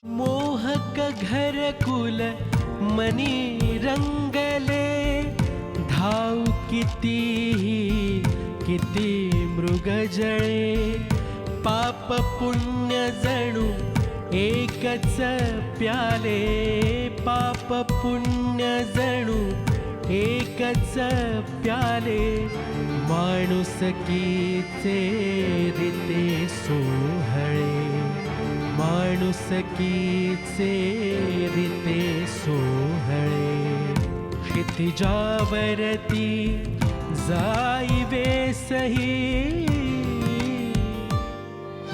मोहक घर कुल मनी रंगले, धाव किती मृग जळे, पाप पुण्य जणू एकच प्याले, पाप पुण्य जणू एकच प्याले, माणुसकीचे रीते सोहळे, माणुसकीचे रीते सोहळे, क्षितिजावरती जाईवे सही,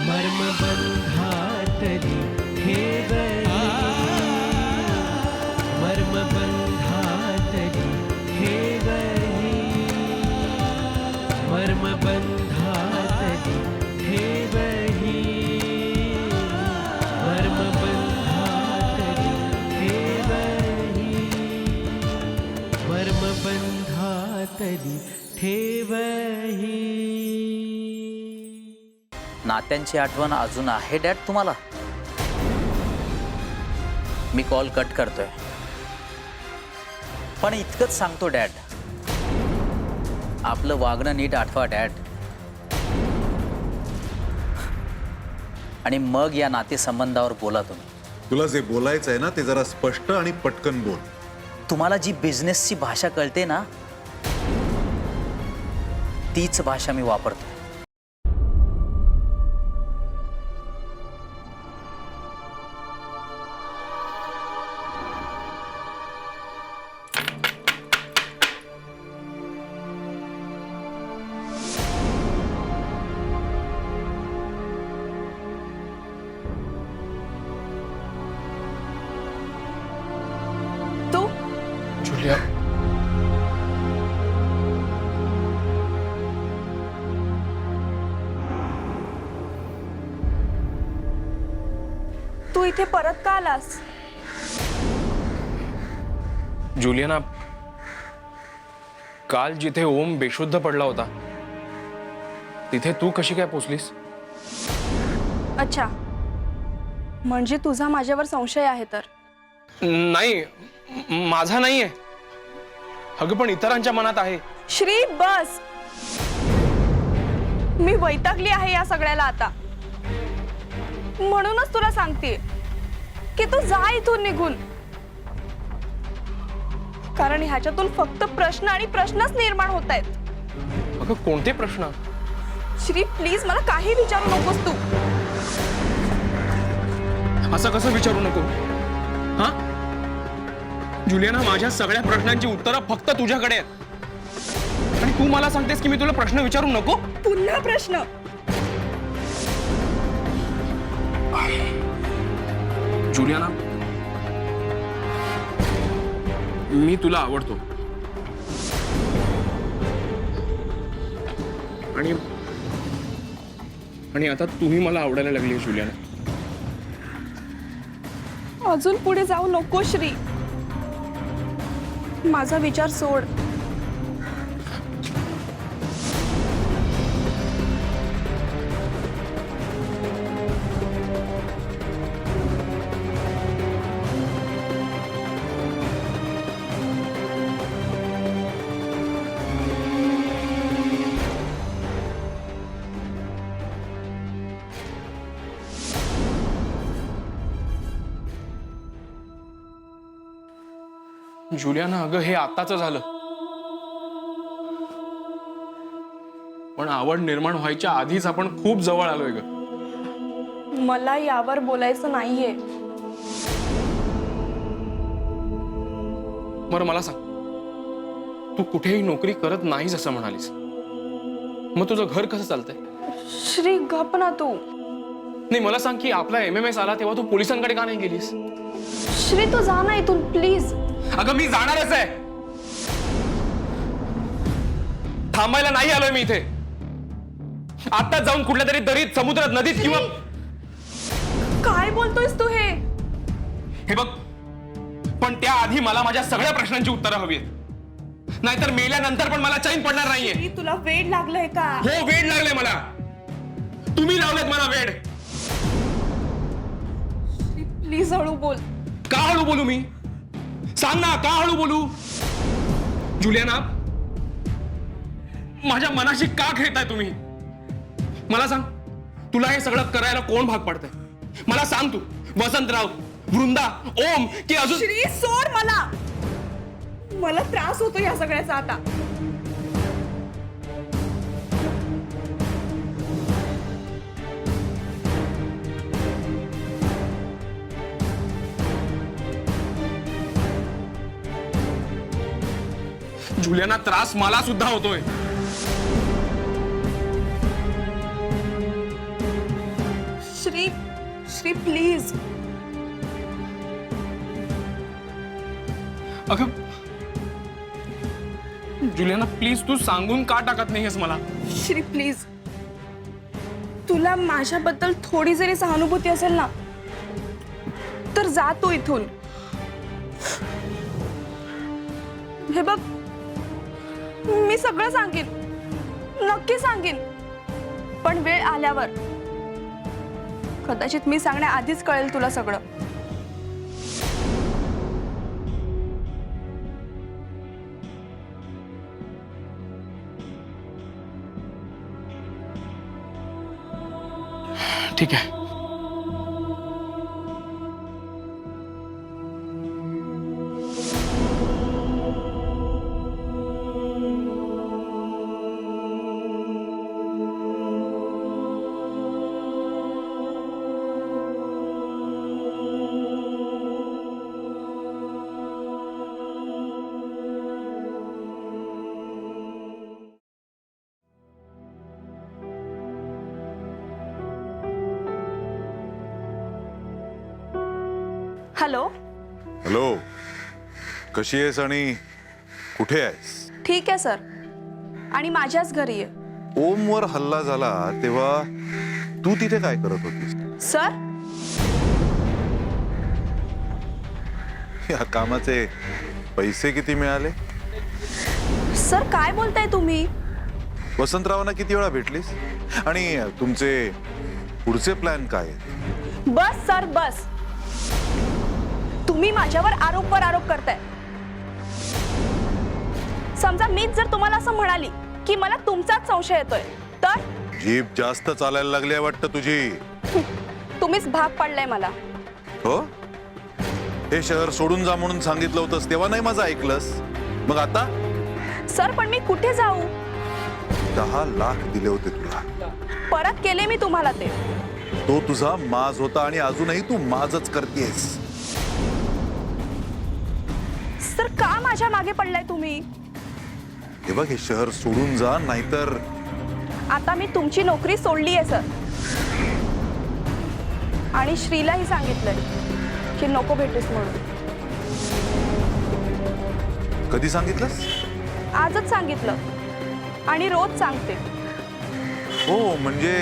मर्मबंधातली ठेवली, मर्मबंधातली ठेवली, मर्मबंधातली ठेवली, मर्मबंधातली ठेवली, मर्मबंधातली ठेवही. नात्यांची आठवण अजून आहे डॅड तुम्हाला? मी कॉल कट करतोय, पण इतकंच सांगतो डॅड, आपलं वागणं नीट आठवा डॅड, आणि मग या नातेसंबंधावर बोला तुम्ही. तुला जे बोलायचं आहे ना ते जरा स्पष्ट आणि पटकन बोल. तुम्हाला जी बिझनेसची भाषा कळते ना, तीच भाषा मी वापरतो. जुलिया, तू इथे परत का आलास? जुलियाना, काल जिथे ओम बेशुद्ध पडला होता तिथे तू कशी काय पोचलीस? अच्छा, म्हणजे तुझा माझ्यावर संशय आहे तर? नाही, माझा नाहीये. अगं पण इतरांच्या मनात आहे. श्री बस, मी वैतागली आहे या सगळ्याला आता. म्हणूनच तुला सांगते की तू जा इथून निघून, कारण ह्याच्यातून फक्त प्रश्न आणि प्रश्नच निर्माण होत आहेत. अगं कोणते प्रश्न? श्री प्लीज, मला काही विचारू नकोस तू. असं कसं विचारू नको? हा जुलियाना, माझ्या सगळ्या प्रश्नांची उत्तरं फक्त तुझ्याकडे आहेत, आणि तू मला सांगतेस की मी तुला प्रश्न विचारू नको? पुन्हा प्रश्न? जुलियाना, मी तुला आवडतो, आणि आता तूही मला आवडायला लागली आहे जुलियाना. अजून पुढे जाऊ नको श्री, माझा विचार सोड. जुलियाना, अगं हे आताच झालं, पण आवड निर्माण व्हायच्या आधीच आपण खूप जवळ आलोय ग. मला यावर बोलायचं नाहीये. बरं मला सांग, तू कुठेही नोकरी करत नाहीस असं म्हणालीस, मग तुझं घर कसं चालतंय? श्री गप ना तू. नाही, मला सांग की आपला MMS आला तेव्हा तू पोलिसांकडे का नाही गेलीस? श्री तू जा ना इथून प्लीज. अगं मी जाणारच आहे, थांबायला नाही आलोय मी इथे. आता जाऊन कुठल्या तरी दरीत, समुद्रात, नदीत किंवा... काय बोलतोयस तू? हे बघ, पण त्याआधी मला माझ्या सगळ्या प्रश्नांची उत्तरं हवी आहेत. नाहीतर मेल्यानंतर पण मला चैन पडणार नाहीये. श्री, तुला वेड लागलंय का? हो, वेड लागले मला. तुम्ही लावलेत मला वेड. श्री, प्लीज हळू बोल. का हळू बोलू मी? सांग ना, का हळू बोलू? जुलियाना, माझ्या मनाशी का खेळताय तुम्ही? मला सांग, तुला हे सगळं करायला कोण भाग पडतंय? मला सांग तू. वसंतराव, वृंदा, ओम की अजून? श्री, सोड मला. मला त्रास होतो या सगळ्याचा आता. जुलियाना, त्रास मला सुद्धा होतोय. श्री, श्री प्लीज. अगं जुलियाना, प्लीज तू सांगून का टाकत नाहीयेस मला? श्री प्लीज, तुला माझ्याबद्दल थोडी जरी सहानुभूती असेल ना, तर जा तू इथून. हे बघ, मी सगळं सांगेन, नक्की सांगेन, पण वेळ आल्यावर. कदाचित मी सांगण्याआधीच कळेल तुला सगळं. ठीक आहे. हॅलो. हॅलो, कशी आहेस आणि कुठे आहेस? ठीक आहे सर, आणि माझ्याच घरी आहे. ओमवर हल्ला झाला तेव्हा तू तिथे काय करत होतीस? सर, या कामाचे पैसे किती मिळाले? सर काय बोलताय तुम्ही? वसंतरावांना किती वेळा भेटलीस? आणि तुमचे पुढचे प्लॅन काय आहेत? बस सर, बस. तुम्ही माझ्यावर आरोपवर आरोप करताय. समजा मीच जर तुम्हाला असं म्हणाली की मला तुमचाच संशय येतोय, तर जीभ जास्त चालायला लागली आहे वाटतं तुझी. तुम्हीच भाग पडलाय मला. हो, हे शहर सोडून जा म्हणून सांगितलं होतंस तेव्हा नाही माझं ऐकलंस, मग आता? सर, पण मी कुठे जाऊ? 10 लाख दिले होते तुला. परत केले मी तुम्हाला ते. तो तुझा माज होता आणि अजूनही तू माजच करतेस. सर, का माझ्या मागे पडलाय तुम्ही? हे बघ, हे शहर सोडून जा, नाहीतर आता मी तुमची नोकरी सोडली आहे सर, आणि श्रीलाही सांगितलंय की नको भेटूस म्हणून. कधी सांगितलंस? आजच सांगितलं, आणि रोज सांगते. हो, म्हणजे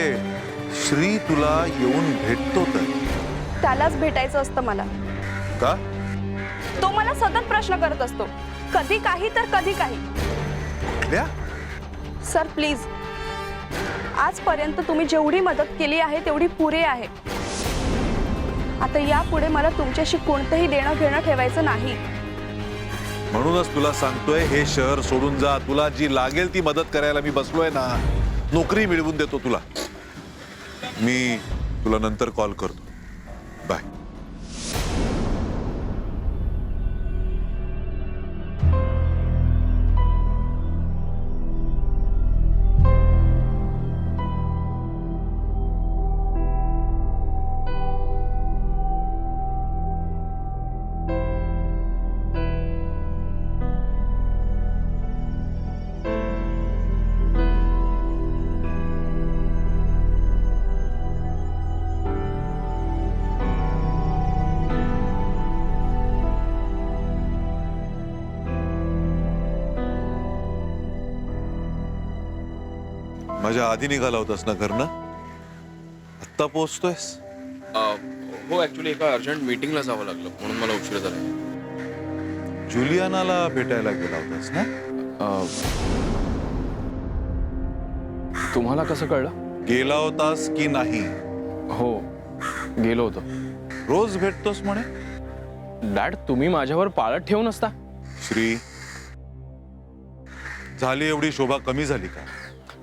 श्री तुला येऊन भेटतो तर? त्यालाच भेटायचं असतं मला. का? तो मला सतत प्रश्न करत असतो, कधी काही तर कधी काही. कुठल्या? सर प्लीज, आजपर्यंत तुम्ही जेवढी मदत केली आहे तेवढी पुरे आहे. आता यापुढे मला तुमच्याशी कोणतंही देणं घेणं ठेवायचं नाही. म्हणूनच तुला सांगतोय, हे शहर सोडून जा. तुला जी लागेल ती मदत करायला मी बसलोय ना. नोकरी मिळवून देतो तुला. मी तुला नंतर कॉल करतो. बाय. माझ्या आधी निघाला होतास ना घरनं? आत्ता पोहोचतोयस? हो ऍक्च्युली एका अर्जंट मीटिंगला जावं लागलं म्हणून मला उशीर झाला. जुलियानाला भेटायला गेला होतास ना? तुम्हाला कसं कळलं? गेला होतास की नाही? हो गेलो होतो. रोज भेटतोस म्हणे. डॅड तुम्ही माझ्यावर पाळत ठेवून असता. श्री, झाली एवढी शोभा कमी झाली का?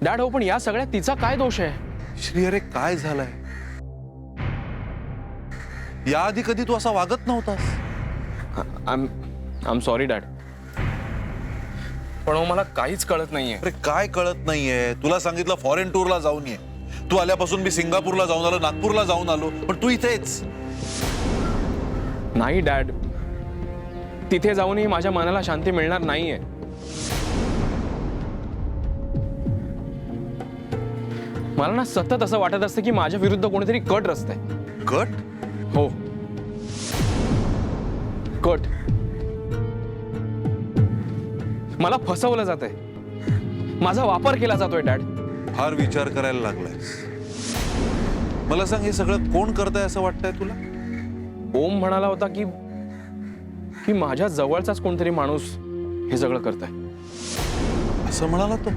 डॅड हो पण या सगळ्यात तिचा काय दोष आहे? श्री अरे काय झालंय? याआधी कधी तू असा वागत नव्हतास. आम सॉरी डॅड. पण हो मला काहीच कळत नाहीये. अरे काय कळत नाहीये? तुला सांगितलं फॉरेन टूरला जाऊन ये. तू आल्यापासून मी सिंगापूरला जाऊन आलो, नागपूरला जाऊन आलो, पण तू इथेच. नाही डॅड, तिथे जाऊनही माझ्या मनाला शांती मिळणार नाहीये. मला ना सतत असं वाटत असतं की माझ्या विरुद्ध कोणीतरी कट रचतंय. कट? हो कट. मला फसवलं जातंय, माझा वापर केला जातोय डॅड. फार विचार करायला लागलायस. मला सांग, हे सगळं कोण करतंय असं वाटतंय तुला? ओम म्हणाला होता की माझ्या जवळचाच कोणतरी माणूस हे सगळं करताय. असं म्हणाला तो?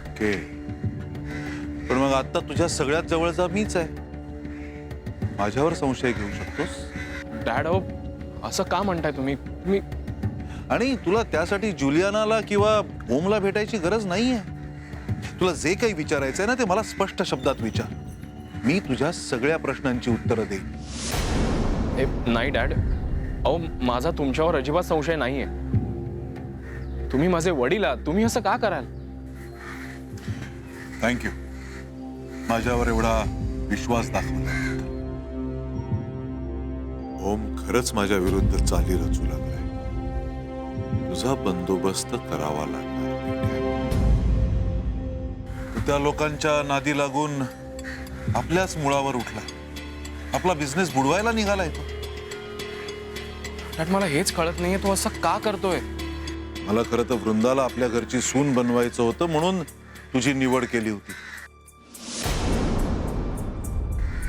ओके, पण मग आता तुझ्या सगळ्यात जवळचा मीच आहे. माझ्यावर संशय घेऊ शकतोस? डॅड हो असं का म्हणताय तुम्ही? मी आणि तुला त्यासाठी जुलियानाला किंवा ओमला भेटायची गरज नाहीये. तुला जे काही विचारायचंय ना ते मला स्पष्ट शब्दात विचार. मी तुझ्या सगळ्या प्रश्नांची उत्तरं देईन. नाही डॅड, अहो माझा तुमच्यावर अजिबात संशय नाहीये. तुम्ही माझे वडील आहात, तुम्ही असं का कराल? थँक्यू माझ्यावर एवढा विश्वास दाखवला. ओम खरंच माझ्या विरुद्ध चाली रचू लागलाय. तुझा बंदोबस्त करावा लागणार. तू त्या लोकांच्या नादी लागून आपल्याच मुळावर उठला. आपला बिझनेस बुडवायला निघालाय तो. डॅड मला हेच कळत नाहीये तो असं का करतोय. मला खरं तर वृंदाला आपल्या घरची सून बनवायचं होतं म्हणून तुझी निवड केली होती.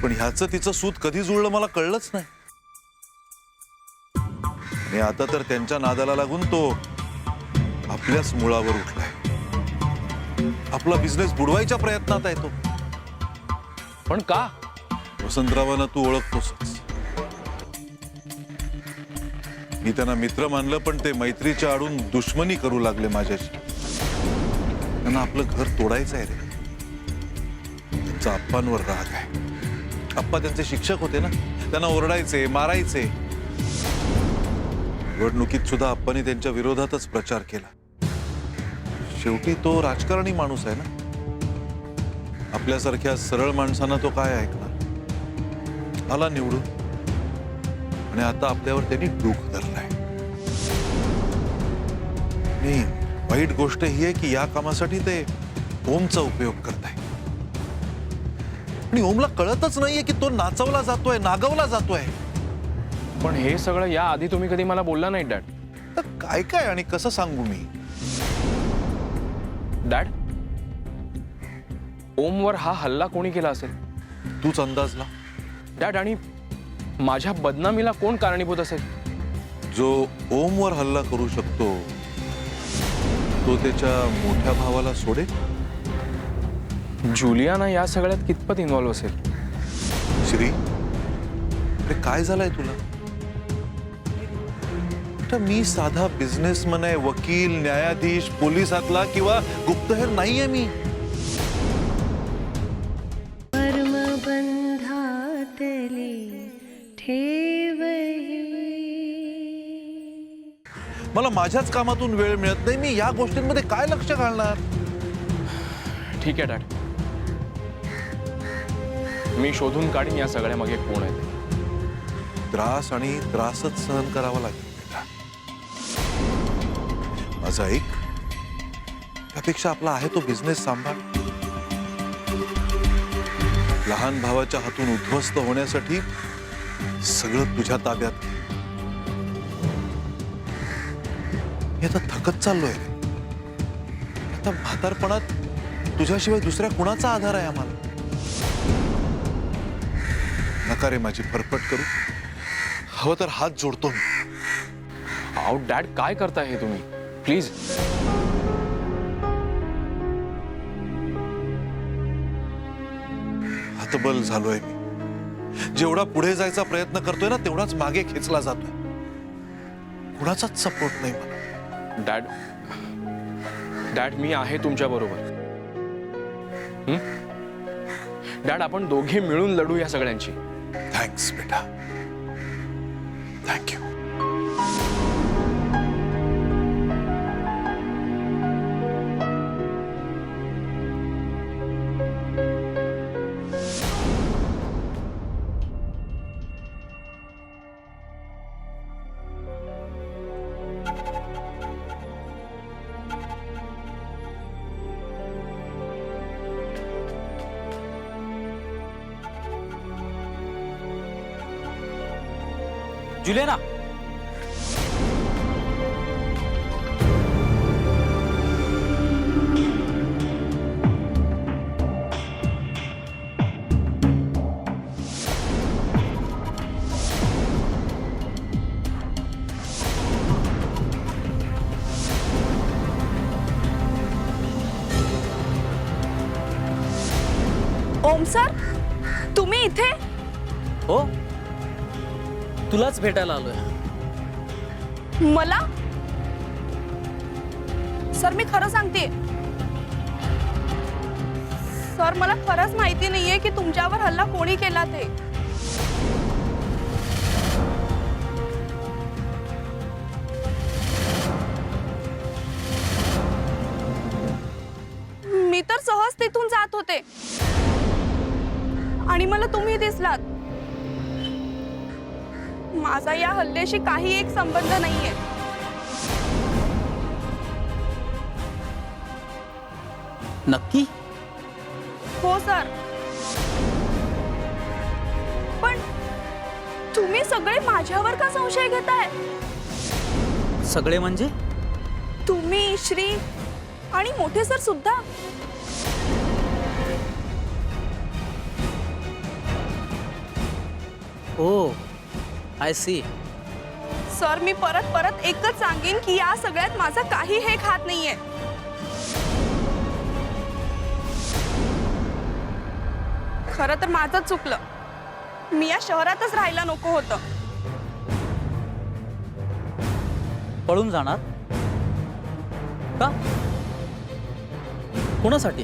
पण ह्याचं तिचं सूत कधी जुळलं मला कळलंच नाही. आणि आता तर त्यांच्या नादाला लागून तो आपल्याच मुळावर उठलाय. आपला बिझनेस बुडवायच्या प्रयत्नात आहे तो. पण का? वसंतरावांना तू ओळखतोसच. मी त्यांना मित्र मानलं, पण ते मैत्रीच्या आडून दुश्मनी करू लागले माझ्याशी. त्यांना आपलं घर तोडायचं आहे रे. त्यांचा आप्पांवर राग आहे. आप्पा त्यांचे शिक्षक होते ना, त्यांना ओरडायचे, मारायचे. निवडणुकीत सुद्धा आप्पांनी त्यांच्या विरोधातच प्रचार केला. शेवटी तो राजकारणी माणूस आहे ना. आपल्यासारख्या सरळ माणसांना तो काय ऐकणार. आला निवडून आणि आता आपल्यावर त्यांनी डूख धरलाय. आणि वाईट गोष्ट ही आहे की या कामासाठी ते ओमचा उपयोग करताय. आणि ओमला कळतच नाहीये की तो नाचवला जातोय, नागवला जातोय. पण हे सगळं या आधी तुम्ही कधी मला बोलला नाही डॅड. तर काय काय आणि कसं सांगू मी? डॅड ओमवर हा हल्ला कोणी केला असेल? तूच अंदाज ला. डॅड आणि माझ्या बदनामीला कोण कारणीभूत असेल? जो ओमवर हल्ला करू शकतो तो त्याच्या मोठ्या भावाला सोडेल. जुलियाना या सगळ्यात कितपत इन्व्हॉल्व्ह असेल? श्री, अरे काय झालंय तुला? आता मी साधा बिझनेसमन आहे, वकील, न्यायाधीश, पोलिसातला किंवा गुप्तहेर नाहीये मी. कर्मबंधातली ठेवही. मला माझ्याच कामातून वेळ मिळत नाही. मी या गोष्टींमध्ये काय लक्ष घालणार? ठीक आहे डॅड, मी शोधून काढीन या सगळ्या मागे कोण आहे. त्रास आणि त्रासच सहन करावा लागेल बेटा. माझा ऐक, त्यापेक्षा आपला आहे तो बिझनेस सांभाळ. लहान भावाच्या हातून उद्ध्वस्त होण्यासाठी सगळं तुझ्या ताब्यात. मी आता थकत चाललोय. आता म्हातारपणात तुझ्याशिवाय दुसऱ्या कुणाचा आधार आहे आम्हाला? नका रे माझी फरफट करू. हवं तर हात जोडतो मी. अहो डॅड, काय करताय हे तुम्ही? प्लीज. हतबल झालोय मी. जेवढा पुढे जायचा प्रयत्न करतोय ना तेवढाच मागे खेचला जातोय. कुणाचाच सपोर्ट नाही मला. डॅड, डॅड मी आहे तुमच्या बरोबर. डॅड, आपण दोघे मिळून लढू या सगळ्यांची. थँक्स बेटा. थँक्यू. जुलियाना, ओम सर, तुम्ही इथे? हो, तुलाच भेटायला आलोय. मला? सर मी खरं सांगते. सर मला खरंच माहिती नाहीये की तुमच्यावर हल्ला कोणी केला ते. मी तर सहज तिथून जात होते आणि मला तुम्ही दिसलात. माझा या हल्ल्याशी काही एक संबंध नाहीये. नक्की? हो सर. पण तुम्ही सगळे माझ्यावर का संशय घेताय? सगळे म्हणजे? तुम्ही, श्री आणि मोठे सर सुद्धा. ओ, आय सी. सर मी परत परत एकच सांगेन की या सगळ्यात माझा काही हे हात नाहीये. खरं तर माझं चुकलं. मी या शहरातच राहायला नको होतं. पळून जाणार का? कोणासाठी?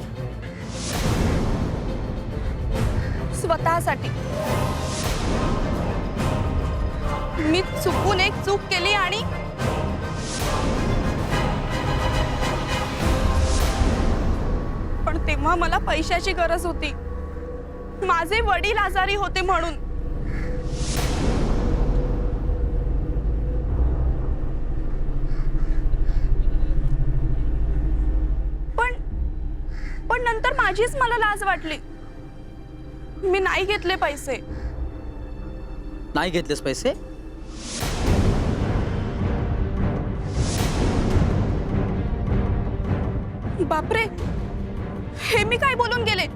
स्वतःसाठी. मी चुकून एक चूक केली आणि पण तेव्हा मला पैशाची गरज होती. माझे वडील आजारी होते म्हणून. पण नंतर माझीच मला लाज वाटली. मी नाही घेतले पैसे. नाही घेतलेस पैसे? बापरे, हे मी काय बोलून गेले?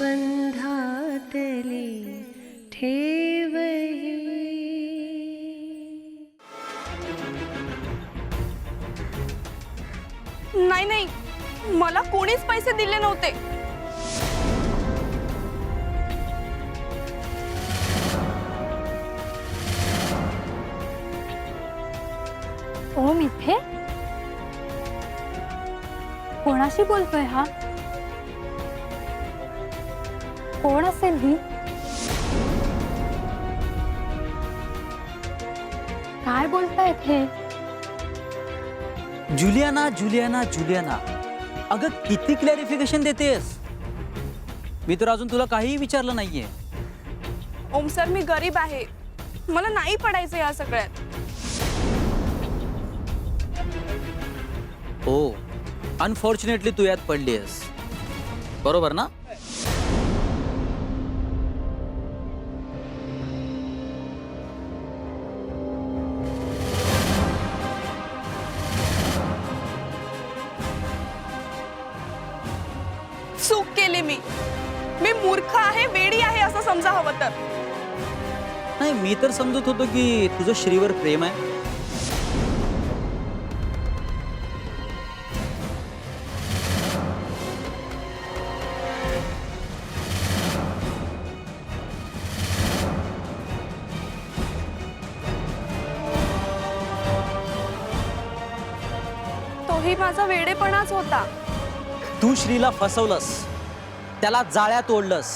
कर्मबंधातले ठेवही. नाही नाही, मला कोणीच पैसे दिले नव्हते. ओम इथे? कोणाशी बोलतोय हा? कोण असेल ही? काय बोलतायत हे? जुलियाना, जुलियाना, जुलियाना, अगं किती क्लॅरिफिकेशन देतेस? मी तर अजून तुला काहीही विचारलं नाहीये. ओम सर, मी गरीब आहे. मला नाही पडायचं या सगळ्यात. हो, अनफॉर्च्युनेटली तू यात पडलीस, बरोबर ना? चूक केली मी मूर्ख आहे, वेडी आहे असं समजा हवं तर. नाही, मी तर समजत होतो की तुझं श्रीवर प्रेम आहे. तोही माझा वेडेपणाच होता. तू श्रीला फसवलंस, त्याला जाळ्यात ओढलंस,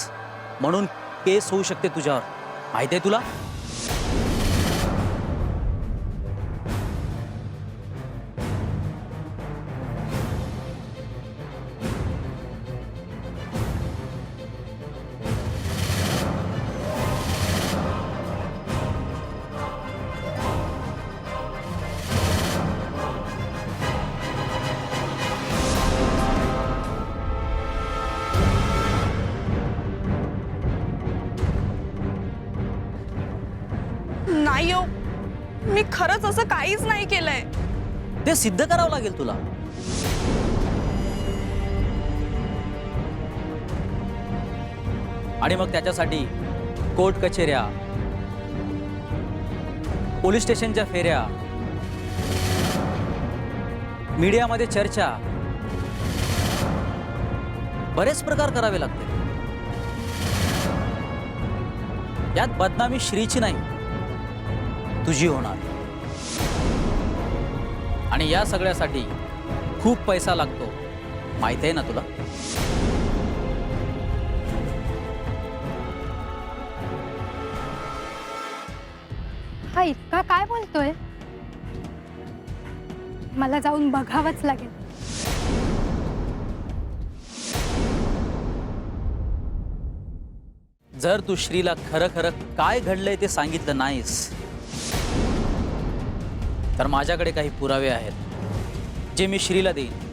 म्हणून केस होऊ शकते तुझ्यावर. माहिती आहे तुला? नाही हो, मी खरंच असं काहीच नाही केलंय. ते सिद्ध करावं लागेल तुला. आणि मग त्याच्यासाठी कोर्ट कचेऱ्या, पोलीस स्टेशनच्या फेऱ्या, मीडियामध्ये चर्चा, बरेच प्रकार करावे लागतील. यात बदनामी श्रीची नाही, तुझी होणार. आणि या सगळ्यासाठी खूप पैसा लागतो, माहित आहे ना तुला? हा इतका काय बोलतोय? मला जाऊन बघावंच लागेल. जर तू श्रीला खरं खरं काय घडलंय ते सांगितलं नाहीस तर माझ्याकडे काही पुरावे आहेत जे मी श्रीला देईन.